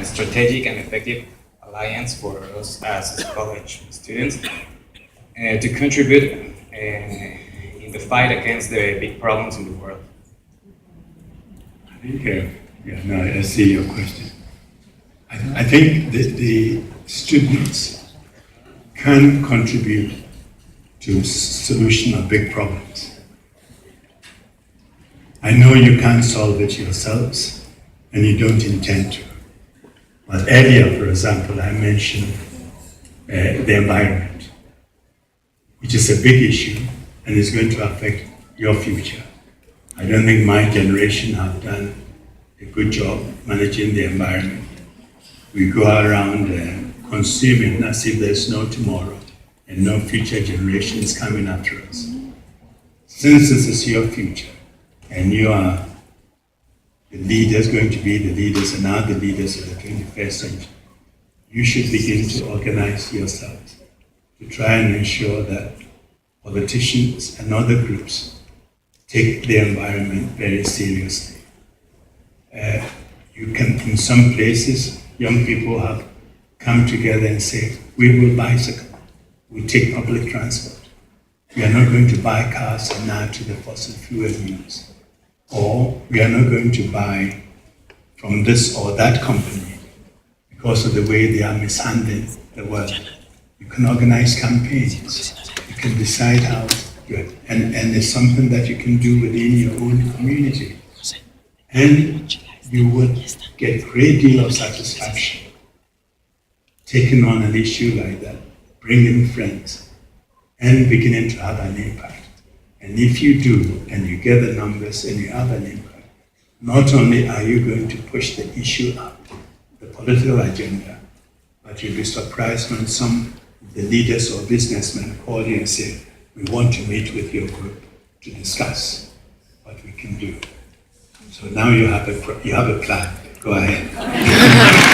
strategic and effective alliance for us as college students to contribute in the fight against the big problems in the world. I think, I see your question. I think that the students can contribute to solution of big problems. I know you can't solve it yourselves, and you don't intend to. But earlier, for example, I mentioned the environment, which is a big issue and is going to affect your future. I don't think my generation have done a good job managing the environment. We go around consuming as if there's no tomorrow and no future generations coming after us. Since this is your future, and you are the leaders, going to be the leaders, and are the leaders of the 21st century, you should begin to organize yourselves to try and ensure that politicians and other groups take the environment very seriously. You can, in some places, young people have come together and say, we will bicycle, we take public transport. We are not going to buy cars and now to the fossil fuel use. Or we are not going to buy from this or that company because of the way they are mishandling the world. You can organize campaigns. You can decide how to, and it's something that you can do within your own community. And you would get a great deal of satisfaction taking on an issue like that, bringing friends, and beginning to have an impact. And if you do, and you get the numbers and you have an impact, not only are you going to push the issue up, the political agenda, but you'll be surprised when some of the leaders or businessmen call you and say, we want to meet with your group to discuss what we can do. So now you have a plan. Go ahead.